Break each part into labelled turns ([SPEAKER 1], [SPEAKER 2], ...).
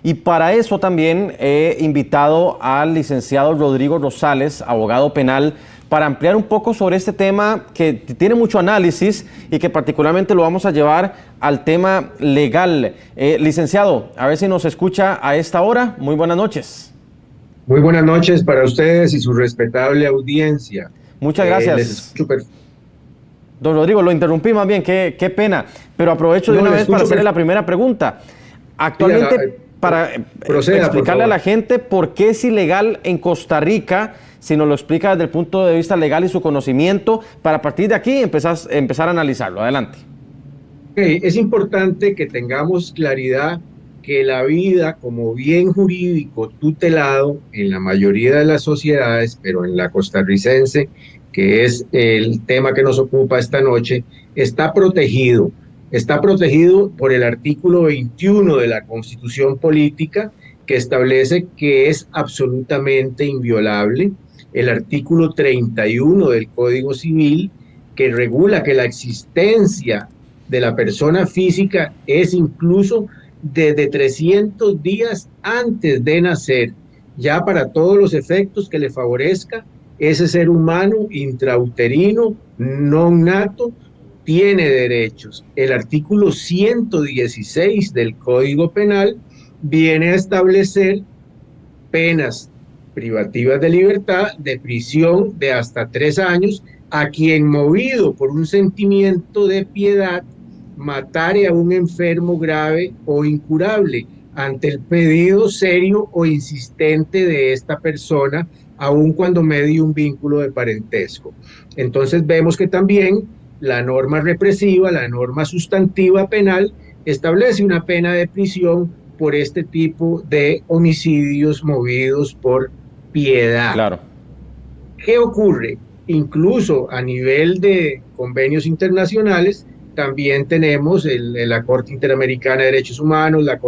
[SPEAKER 1] Y para eso también he invitado al licenciado Rodrigo Rosales, abogado penal, para ampliar un poco sobre este tema que tiene mucho análisis y que particularmente lo vamos a llevar al tema legal. Licenciado, a ver si nos escucha a esta hora. Muy buenas noches.
[SPEAKER 2] Muy buenas noches para ustedes y su respetable audiencia.
[SPEAKER 1] Muchas
[SPEAKER 2] Les
[SPEAKER 1] gracias.
[SPEAKER 2] escucho
[SPEAKER 1] Don Rodrigo, lo interrumpí más bien, qué pena, pero aprovecho de una vez para hacerle la primera pregunta. Actualmente, para explicarle a la gente por qué es ilegal en Costa Rica, si nos lo explica desde el punto de vista legal y su conocimiento, para a partir de aquí empezar a analizarlo. Adelante.
[SPEAKER 2] Es importante que tengamos claridad que la vida como bien jurídico tutelado en la mayoría de las sociedades, pero en la costarricense, que es el tema que nos ocupa esta noche, está protegido. Está protegido por el artículo 21 de la Constitución Política, que establece que es absolutamente inviolable. El artículo 31 del Código Civil, que regula que la existencia de la persona física es incluso desde 300 días antes de nacer, ya para todos los efectos que le favorezca ese ser humano intrauterino, no nato, tiene derechos. El artículo 116 del Código Penal viene a establecer penas privativas de libertad, de prisión de hasta 3 años, a quien movido por un sentimiento de piedad matare a un enfermo grave o incurable ante el pedido serio o insistente de esta persona, aun cuando medie un vínculo de parentesco. Entonces vemos que también la norma represiva, la norma sustantiva penal, establece una pena de prisión por este tipo de homicidios movidos por piedad.
[SPEAKER 1] Claro.
[SPEAKER 2] ¿Qué ocurre? Incluso a nivel de convenios internacionales, también tenemos la Corte Interamericana de Derechos Humanos, la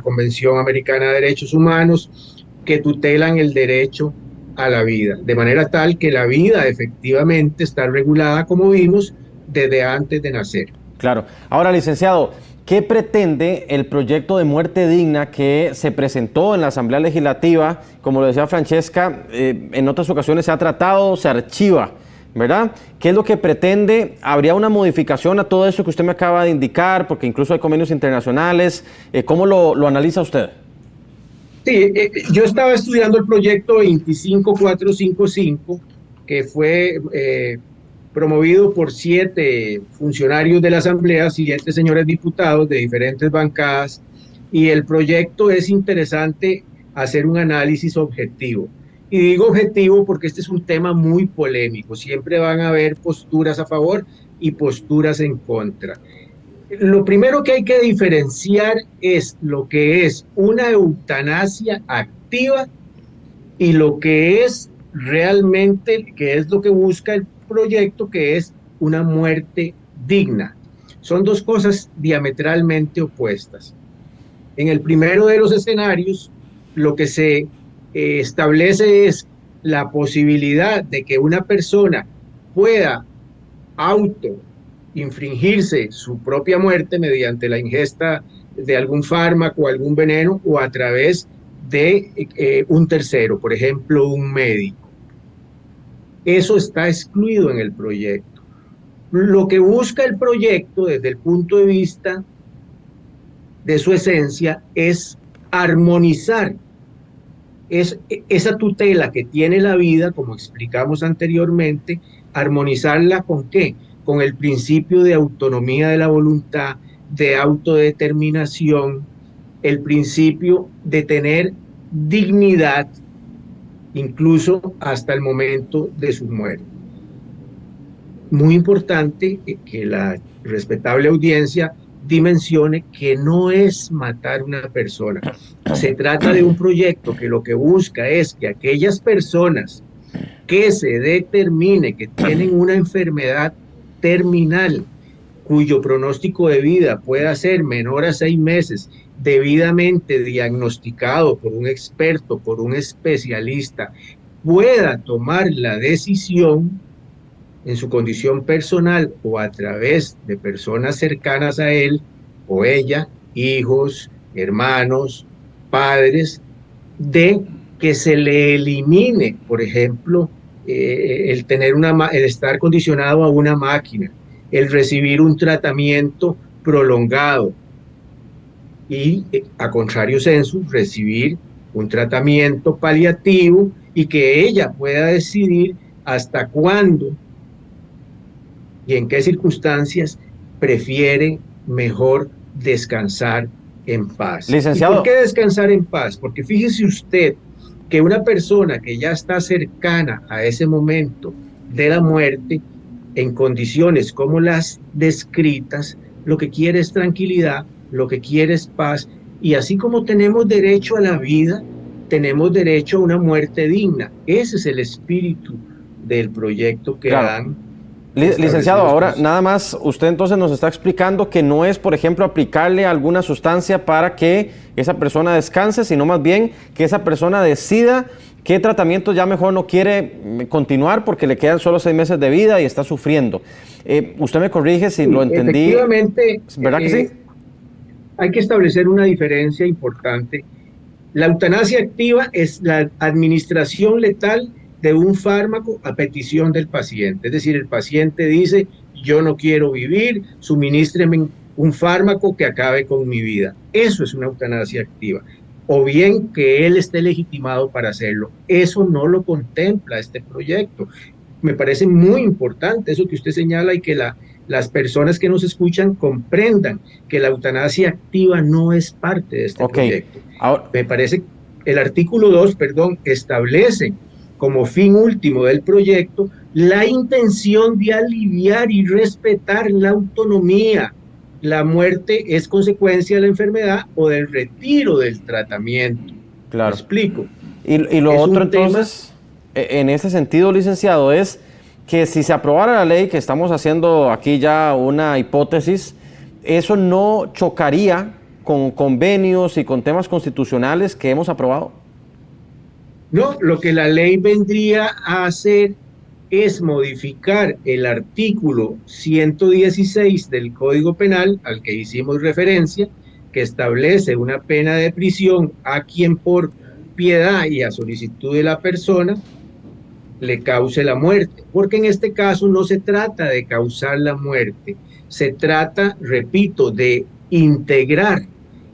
[SPEAKER 2] Convención Americana de Derechos Humanos, que tutelan el derecho a la vida, de manera tal que la vida efectivamente está regulada, como vimos, desde antes de nacer.
[SPEAKER 1] Claro. Ahora, licenciado, ¿qué pretende el proyecto de muerte digna que se presentó en la Asamblea Legislativa? Como lo decía Francesca, en otras ocasiones se ha tratado, se archiva, ¿verdad? ¿Qué es lo que pretende? ¿Habría una modificación a todo eso que usted me acaba de indicar? Porque incluso hay convenios internacionales. ¿Cómo lo analiza usted?
[SPEAKER 2] Sí, yo estaba estudiando el proyecto 25455, que fue promovido por 7 funcionarios de la Asamblea, 7 señores diputados de diferentes bancadas, y el proyecto es interesante hacer un análisis objetivo. Y digo objetivo porque este es un tema muy polémico, siempre van a haber posturas a favor y posturas en contra. Lo primero que hay que diferenciar es lo que es una eutanasia activa y lo que es realmente, que es lo que busca el proyecto, que es una muerte digna. Son dos cosas diametralmente opuestas. En el primero de los escenarios, lo que se establece es la posibilidad de que una persona pueda infringirse su propia muerte mediante la ingesta de algún fármaco, algún veneno o a través de un tercero, por ejemplo, un médico. Eso está excluido en el proyecto. Lo que busca el proyecto desde el punto de vista de su esencia es armonizar esa tutela que tiene la vida, como explicamos anteriormente, armonizarla ¿con qué? Con el principio de autonomía de la voluntad, de autodeterminación, el principio de tener dignidad, incluso hasta el momento de su muerte. Muy importante que la respetable audiencia dimensione que no es matar a una persona. Se trata de un proyecto que lo que busca es que aquellas personas que se determine que tienen una enfermedad terminal cuyo pronóstico de vida pueda ser menor a 6 meses, debidamente diagnosticado por un experto, por un especialista, pueda tomar la decisión en su condición personal o a través de personas cercanas a él o ella, hijos, hermanos, padres, de que se le elimine, por ejemplo, el estar condicionado a una máquina, el recibir un tratamiento prolongado y, a contrario sensu, recibir un tratamiento paliativo y que ella pueda decidir hasta cuándo y en qué circunstancias prefiere mejor descansar en paz.
[SPEAKER 1] Licenciado.
[SPEAKER 2] ¿Y por qué descansar en paz? Porque fíjese usted que una persona que ya está cercana a ese momento de la muerte, en condiciones como las descritas, lo que quiere es tranquilidad, lo que quiere es paz, y así como tenemos derecho a la vida, tenemos derecho a una muerte digna. Ese es el espíritu del proyecto que han
[SPEAKER 1] Licenciado, ahora nada más, usted entonces nos está explicando que no es, por ejemplo, aplicarle alguna sustancia para que esa persona descanse, sino más bien que esa persona decida qué tratamiento ya mejor no quiere continuar porque le quedan solo 6 meses de vida y está sufriendo. Usted me corrige si lo entendí.
[SPEAKER 2] Efectivamente,
[SPEAKER 1] ¿verdad que sí?
[SPEAKER 2] Hay que establecer una diferencia importante. La eutanasia activa es la administración letal de un fármaco a petición del paciente. Es decir, el paciente dice, yo no quiero vivir, suministreme un fármaco que acabe con mi vida. Eso es una eutanasia activa. O bien que él esté legitimado para hacerlo. Eso no lo contempla este proyecto. Me parece muy importante eso que usted señala y que las personas que nos escuchan comprendan que la eutanasia activa no es parte de este proyecto. Ahora, me parece, el artículo 2, establece como fin último del proyecto la intención de aliviar y respetar la autonomía. La muerte es consecuencia de la enfermedad o del retiro del tratamiento.
[SPEAKER 1] Claro.
[SPEAKER 2] ¿Me explico?
[SPEAKER 1] Y lo otro entonces, en ese sentido, licenciado, es que si se aprobara la ley, que estamos haciendo aquí ya una hipótesis, eso no chocaría con convenios y con temas constitucionales que hemos aprobado.
[SPEAKER 2] No, lo que la ley vendría a hacer es modificar el artículo 116 del Código Penal al que hicimos referencia, que establece una pena de prisión a quien por piedad y a solicitud de la persona le cause la muerte, porque en este caso no se trata de causar la muerte, se trata, repito, de integrar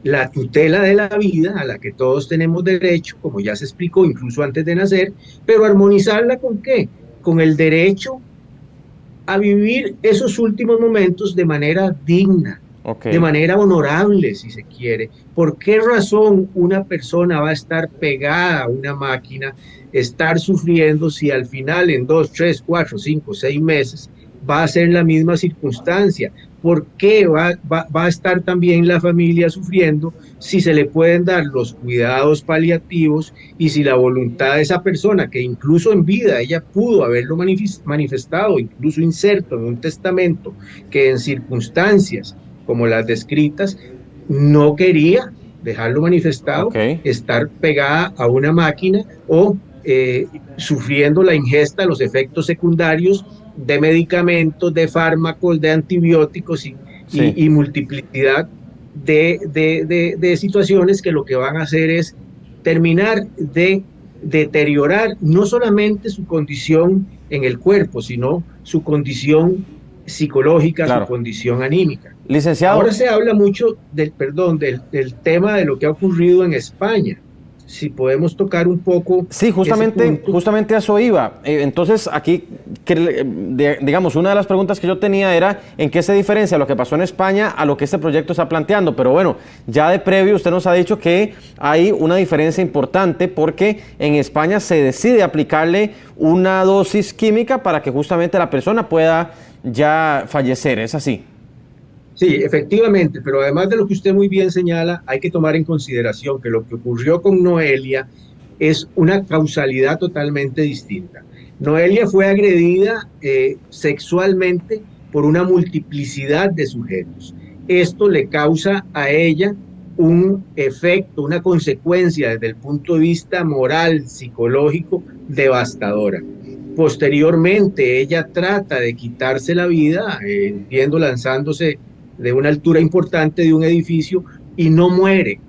[SPEAKER 2] la tutela de la vida a la que todos tenemos derecho, como ya se explicó incluso antes de nacer, pero armonizarla ¿con qué? Con el derecho a vivir esos últimos momentos de manera digna, de manera honorable, si se quiere. ¿Por qué razón una persona va a estar pegada a una máquina, estar sufriendo si al final en 2, 3, 4, 5, 6 meses va a ser la misma circunstancia? ¿Por qué va a estar también la familia sufriendo si se le pueden dar los cuidados paliativos y si la voluntad de esa persona, que incluso en vida ella pudo haberlo manifestado, incluso inserto en un testamento, que en circunstancias como las descritas no quería dejarlo manifestado, estar pegada a una máquina o sufriendo la ingesta, los efectos secundarios de medicamentos, de fármacos, de antibióticos y multiplicidad de situaciones que lo que van a hacer es terminar de deteriorar no solamente su condición en el cuerpo, sino su condición psicológica, su condición anímica.
[SPEAKER 1] Licenciado.
[SPEAKER 2] Ahora se habla mucho del tema de lo que ha ocurrido en España. Si podemos tocar un poco.
[SPEAKER 1] Sí, justamente a eso iba. Entonces, aquí, digamos, una de las preguntas que yo tenía era en qué se diferencia lo que pasó en España a lo que este proyecto está planteando. Pero bueno, ya de previo usted nos ha dicho que hay una diferencia importante porque en España se decide aplicarle una dosis química para que justamente la persona pueda ya fallecer. ¿Es así?
[SPEAKER 2] Sí, efectivamente, pero además de lo que usted muy bien señala, hay que tomar en consideración que lo que ocurrió con Noelia es una causalidad totalmente distinta. Noelia fue agredida sexualmente por una multiplicidad de sujetos. Esto le causa a ella un efecto, una consecuencia desde el punto de vista moral, psicológico, devastadora. Posteriormente, ella trata de quitarse la vida, entiendo, lanzándose de una altura importante de un edificio y no muere.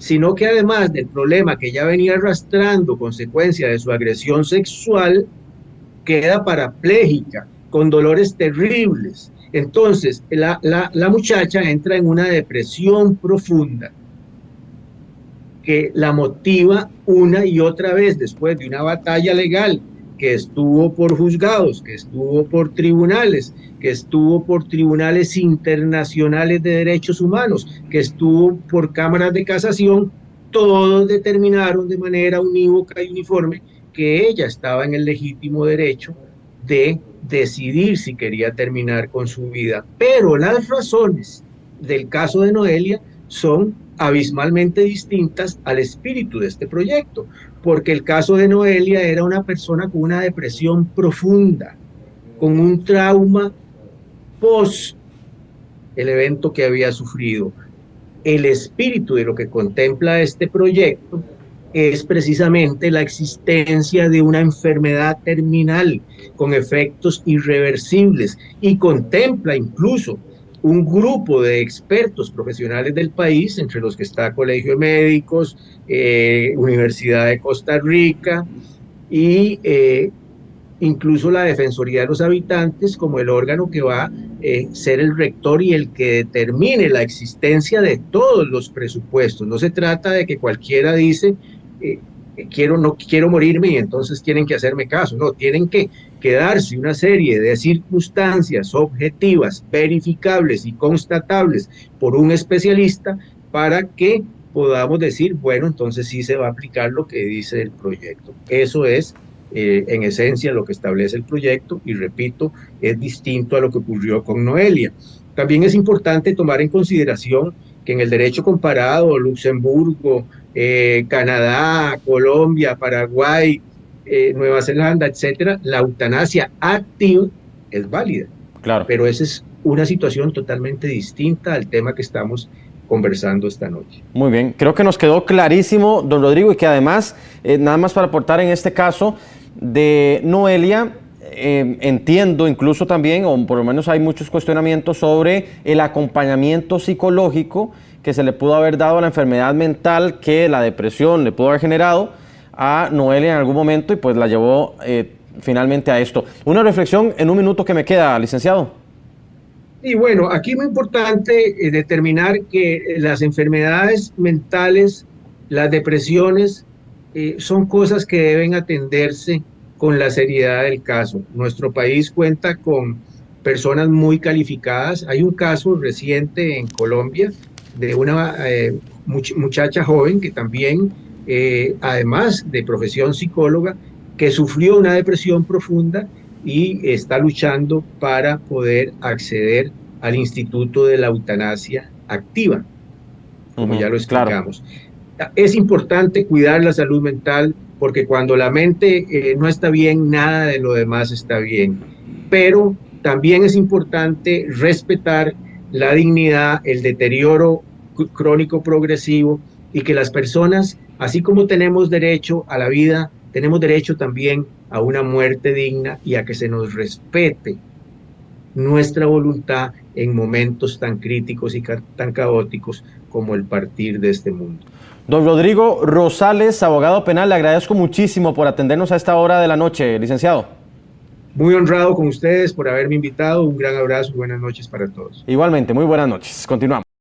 [SPEAKER 2] sino que además del problema que ya venía arrastrando consecuencia de su agresión sexual, queda parapléjica, con dolores terribles. Entonces, la muchacha entra en una depresión profunda que la motiva una y otra vez después de una batalla legal que estuvo por juzgados, que estuvo por tribunales, que estuvo por tribunales internacionales de derechos humanos, que estuvo por cámaras de casación. Todos determinaron de manera unívoca y uniforme que ella estaba en el legítimo derecho de decidir si quería terminar con su vida. Pero las razones del caso de Noelia son abismalmente distintas al espíritu de este proyecto, porque el caso de Noelia era una persona con una depresión profunda, con un trauma post el evento que había sufrido. El espíritu de lo que contempla este proyecto es precisamente la existencia de una enfermedad terminal con efectos irreversibles y contempla incluso un grupo de expertos profesionales del país, entre los que está Colegio de Médicos, Universidad de Costa Rica y incluso la Defensoría de los Habitantes como el órgano que va a ser el rector y el que determine la existencia de todos los presupuestos. No se trata de que cualquiera dice no quiero morirme y entonces tienen que hacerme caso. No, tienen que darse una serie de circunstancias objetivas, verificables y constatables por un especialista para que podamos decir, bueno, entonces sí se va a aplicar lo que dice el proyecto. Eso es en esencia lo que establece el proyecto y repito, es distinto a lo que ocurrió con Noelia. También es importante tomar en consideración que en el derecho comparado, Luxemburgo, Canadá, Colombia, Paraguay, Nueva Zelanda, etcétera, la eutanasia activa es válida.
[SPEAKER 1] Claro.
[SPEAKER 2] Pero esa es una situación totalmente distinta al tema que estamos conversando esta noche.
[SPEAKER 1] Muy bien, creo que nos quedó clarísimo, don Rodrigo, y que además, nada más para aportar en este caso de Noelia, entiendo incluso también, o por lo menos hay muchos cuestionamientos sobre el acompañamiento psicológico que se le pudo haber dado a la enfermedad mental que la depresión le pudo haber generado a Noelia en algún momento y pues la llevó finalmente a esto. Una reflexión en un minuto que me queda, licenciado.
[SPEAKER 2] Y bueno, aquí es muy importante determinar que las enfermedades mentales, las depresiones, son cosas que deben atenderse con la seriedad del caso. Nuestro país cuenta con personas muy calificadas. Hay un caso reciente en Colombia de una muchacha joven que también, además de profesión psicóloga, que sufrió una depresión profunda y está luchando para poder acceder al Instituto de la Eutanasia Activa, como ya lo explicamos. Claro. Es importante cuidar la salud mental porque cuando la mente no está bien, nada de lo demás está bien. Pero también es importante respetar la dignidad, el deterioro crónico progresivo y que las personas, así como tenemos derecho a la vida, tenemos derecho también a una muerte digna y a que se nos respete nuestra voluntad en momentos tan críticos y tan caóticos como el partir de este mundo.
[SPEAKER 1] Don Rodrigo Rosales, abogado penal, le agradezco muchísimo por atendernos a esta hora de la noche, licenciado.
[SPEAKER 2] Muy honrado con ustedes por haberme invitado. Un gran abrazo y buenas noches para todos.
[SPEAKER 1] Igualmente, muy buenas noches. Continuamos.